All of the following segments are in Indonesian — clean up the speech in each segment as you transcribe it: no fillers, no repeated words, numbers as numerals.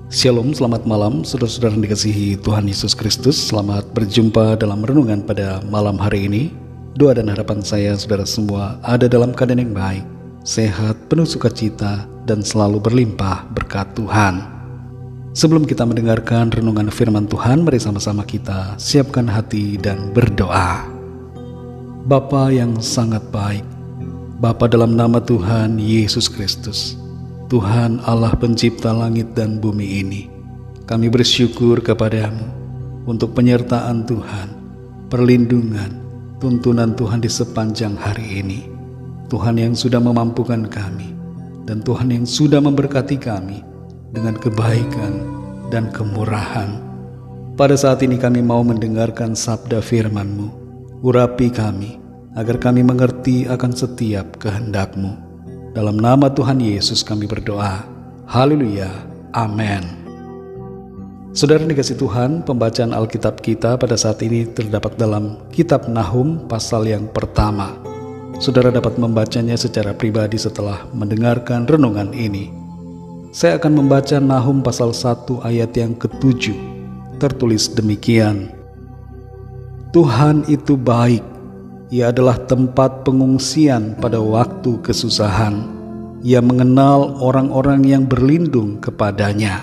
Shalom, selamat malam saudara-saudara yang dikasihi Tuhan Yesus Kristus. Selamat berjumpa dalam renungan pada malam hari ini. Doa dan harapan saya saudara semua ada dalam keadaan yang baik, sehat, penuh sukacita, dan selalu berlimpah berkat Tuhan. Sebelum kita mendengarkan renungan firman Tuhan, mari sama-sama kita siapkan hati dan berdoa. Bapa yang sangat baik, Bapa dalam nama Tuhan Yesus Kristus, Tuhan Allah pencipta langit dan bumi ini, kami bersyukur kepadamu untuk penyertaan Tuhan, perlindungan, tuntunan Tuhan di sepanjang hari ini. Tuhan yang sudah memampukan kami, dan Tuhan yang sudah memberkati kami dengan kebaikan dan kemurahan. Pada saat ini kami mau mendengarkan sabda firman-Mu. Urapi kami, agar kami mengerti akan setiap kehendak-Mu. Dalam nama Tuhan Yesus kami berdoa. Haleluya. Amin. Saudara dikasih Tuhan, pembacaan Alkitab kita pada saat ini terdapat dalam Kitab Nahum pasal yang pertama. Saudara dapat membacanya secara pribadi setelah mendengarkan renungan ini. Saya akan membaca Nahum pasal 1 ayat yang ke-7. Tertulis demikian. Tuhan itu baik. Ia adalah tempat pengungsian pada waktu kesusahan. Ia mengenal orang-orang yang berlindung kepadanya.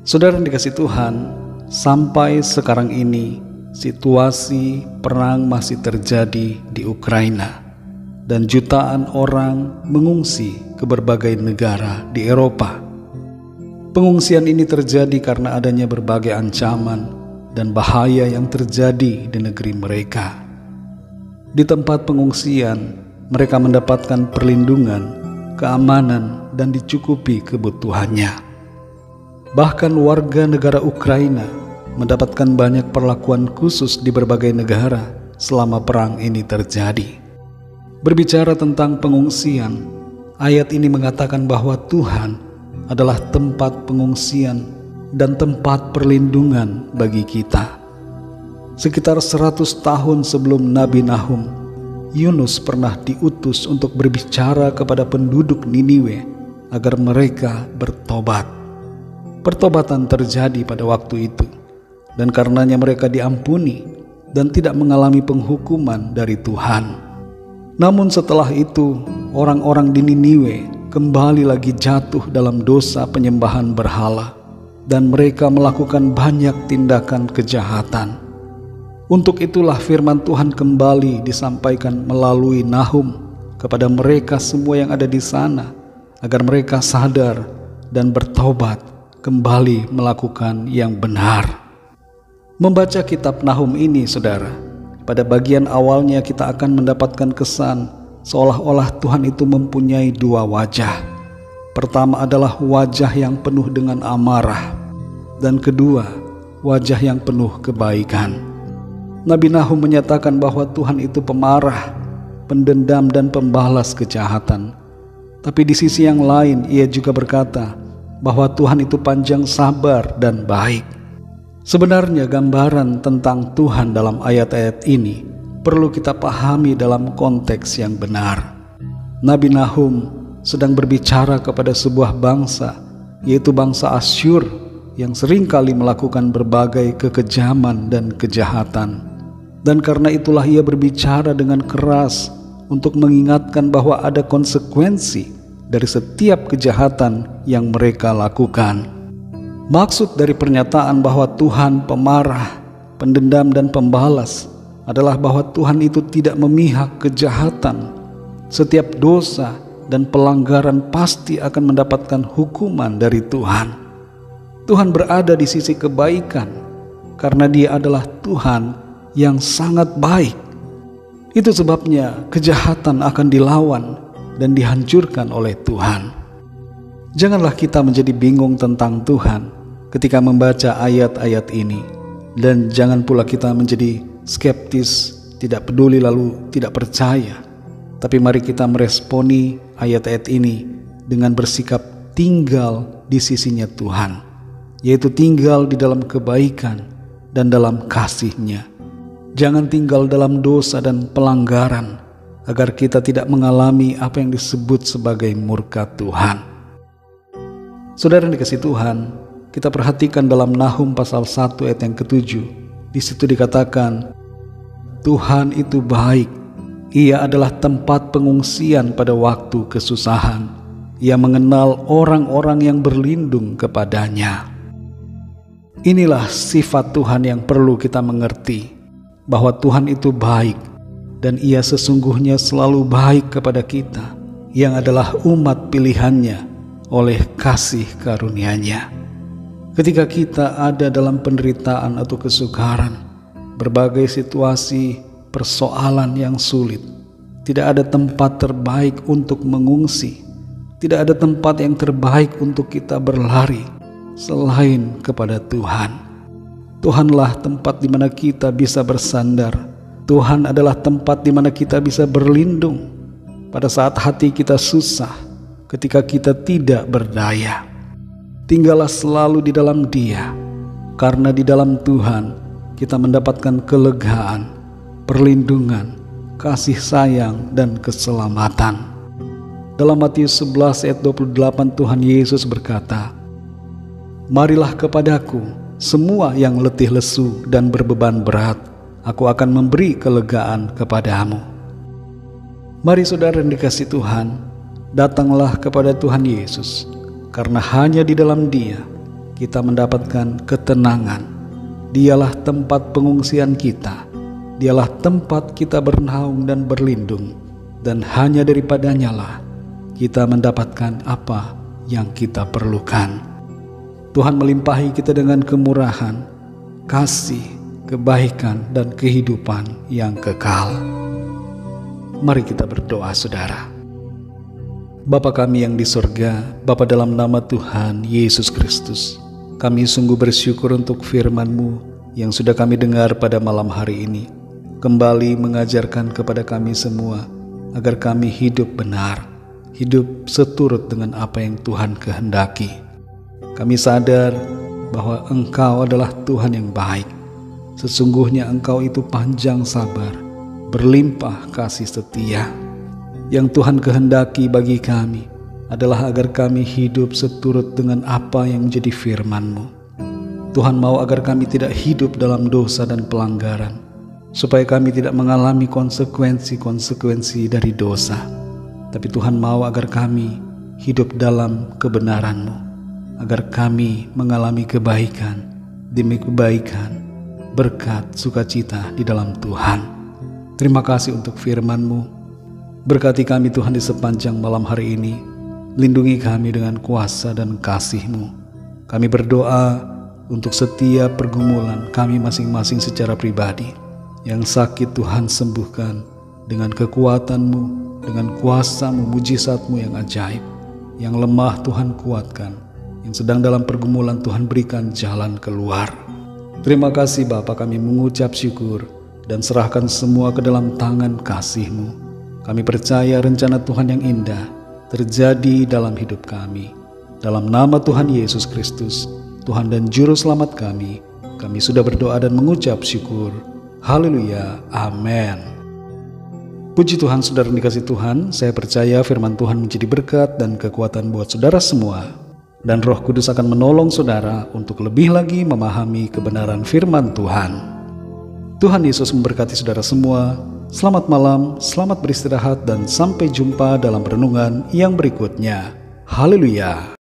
Saudara yang dikasih Tuhan, sampai sekarang ini situasi perang masih terjadi di Ukraina, dan jutaan orang mengungsi ke berbagai negara di Eropa. Pengungsian ini terjadi karena adanya berbagai ancaman dan bahaya yang terjadi di negeri mereka. Di tempat pengungsian, mereka mendapatkan perlindungan, keamanan, dan dicukupi kebutuhannya. Bahkan warga negara Ukraina mendapatkan banyak perlakuan khusus di berbagai negara selama perang ini terjadi. Berbicara tentang pengungsian, ayat ini mengatakan bahwa Tuhan adalah tempat pengungsian dan tempat perlindungan bagi kita. Sekitar 100 tahun sebelum Nabi Nahum, Yunus pernah diutus untuk berbicara kepada penduduk Niniwe agar mereka bertobat. Pertobatan terjadi pada waktu itu, dan karenanya mereka diampuni dan tidak mengalami penghukuman dari Tuhan. Namun setelah itu, orang-orang di Niniwe kembali lagi jatuh dalam dosa penyembahan berhala, dan mereka melakukan banyak tindakan kejahatan. Untuk itulah firman Tuhan kembali disampaikan melalui Nahum kepada mereka semua yang ada di sana, agar mereka sadar dan bertobat kembali melakukan yang benar. Membaca kitab Nahum ini, saudara, pada bagian awalnya kita akan mendapatkan kesan seolah-olah Tuhan itu mempunyai dua wajah. Pertama adalah wajah yang penuh dengan amarah, dan kedua, wajah yang penuh kebaikan. Nabi Nahum menyatakan bahwa Tuhan itu pemarah, pendendam, dan pembalas kejahatan. Tapi di sisi yang lain, ia juga berkata bahwa Tuhan itu panjang sabar dan baik. Sebenarnya gambaran tentang Tuhan dalam ayat-ayat ini perlu kita pahami dalam konteks yang benar. Nabi Nahum sedang berbicara kepada sebuah bangsa, yaitu bangsa Asyur, yang seringkali melakukan berbagai kekejaman dan kejahatan. Dan karena itulah ia berbicara dengan keras untuk mengingatkan bahwa ada konsekuensi dari setiap kejahatan yang mereka lakukan. Maksud dari pernyataan bahwa Tuhan pemarah, pendendam, dan pembalas adalah bahwa Tuhan itu tidak memihak kejahatan. Setiap dosa dan pelanggaran pasti akan mendapatkan hukuman dari Tuhan. Tuhan berada di sisi kebaikan karena Dia adalah Tuhan yang sangat baik. Itu sebabnya kejahatan akan dilawan dan dihancurkan oleh Tuhan. Janganlah kita menjadi bingung tentang Tuhan ketika membaca ayat-ayat ini, dan jangan pula kita menjadi skeptis, tidak peduli, lalu tidak percaya. Tapi mari kita meresponi ayat-ayat ini dengan bersikap tinggal di sisinya Tuhan, yaitu tinggal di dalam kebaikan dan dalam kasih-Nya. Jangan tinggal dalam dosa dan pelanggaran, agar kita tidak mengalami apa yang disebut sebagai murka Tuhan. Saudara yang dikasihi Tuhan, kita perhatikan dalam Nahum pasal 1 ayat yang ke-7. Di situ dikatakan, Tuhan itu baik, Ia adalah tempat pengungsian pada waktu kesusahan. Ia mengenal orang-orang yang berlindung kepadanya. Inilah sifat Tuhan yang perlu kita mengerti, bahwa Tuhan itu baik, dan Ia sesungguhnya selalu baik kepada kita, yang adalah umat pilihannya oleh kasih karunia-Nya. Ketika kita ada dalam penderitaan atau kesukaran, berbagai situasi, persoalan yang sulit, tidak ada tempat terbaik untuk mengungsi, tidak ada tempat yang terbaik untuk kita berlari selain kepada Tuhan. Tuhanlah tempat di mana kita bisa bersandar. Tuhan adalah tempat di mana kita bisa berlindung pada saat hati kita susah, ketika kita tidak berdaya. Tinggallah selalu di dalam Dia, karena di dalam Tuhan kita mendapatkan kelegaan, perlindungan, kasih sayang, dan keselamatan. Dalam Matius 11 ayat 28 Tuhan Yesus berkata, "Marilah kepadaku semua yang letih lesu dan berbeban berat, aku akan memberi kelegaan kepadamu." Mari saudara yang dikasihi Tuhan, datanglah kepada Tuhan Yesus, karena hanya di dalam Dia kita mendapatkan ketenangan. Dialah tempat pengungsian kita, Dialah tempat kita bernaung dan berlindung, dan hanya daripadanya lah kita mendapatkan apa yang kita perlukan. Tuhan melimpahi kita dengan kemurahan, kasih, kebaikan, dan kehidupan yang kekal. Mari kita berdoa, saudara. Bapa kami yang di surga, Bapa dalam nama Tuhan Yesus Kristus, kami sungguh bersyukur untuk firman-Mu yang sudah kami dengar pada malam hari ini, kembali mengajarkan kepada kami semua agar kami hidup benar, hidup seturut dengan apa yang Tuhan kehendaki. Kami sadar bahwa Engkau adalah Tuhan yang baik. Sesungguhnya Engkau itu panjang sabar, berlimpah kasih setia. Yang Tuhan kehendaki bagi kami adalah agar kami hidup seturut dengan apa yang menjadi firman-Mu. Tuhan mau agar kami tidak hidup dalam dosa dan pelanggaran, supaya kami tidak mengalami konsekuensi-konsekuensi dari dosa. Tapi Tuhan mau agar kami hidup dalam kebenaran-Mu, agar kami mengalami kebaikan demi kebaikan, berkat sukacita di dalam Tuhan. Terima kasih untuk firman-Mu. Berkati kami Tuhan di sepanjang malam hari ini. Lindungi kami dengan kuasa dan kasih-Mu. Kami berdoa untuk setiap pergumulan kami masing-masing secara pribadi. Yang sakit Tuhan sembuhkan dengan kekuatan-Mu, dengan kuasa-Mu, mujizat-Mu yang ajaib. Yang lemah Tuhan kuatkan, yang sedang dalam pergumulan Tuhan berikan jalan keluar. Terima kasih Bapa, kami mengucap syukur dan serahkan semua ke dalam tangan kasih-Mu. Kami percaya rencana Tuhan yang indah terjadi dalam hidup kami. Dalam nama Tuhan Yesus Kristus, Tuhan dan Juru Selamat kami sudah berdoa dan mengucap syukur. Haleluya, amin. Puji Tuhan, saudara dikasihi Tuhan, saya percaya firman Tuhan menjadi berkat dan kekuatan buat saudara semua. Dan Roh Kudus akan menolong saudara untuk lebih lagi memahami kebenaran firman Tuhan. Tuhan Yesus memberkati saudara semua. Selamat malam, selamat beristirahat, dan sampai jumpa dalam renungan yang berikutnya. Haleluya.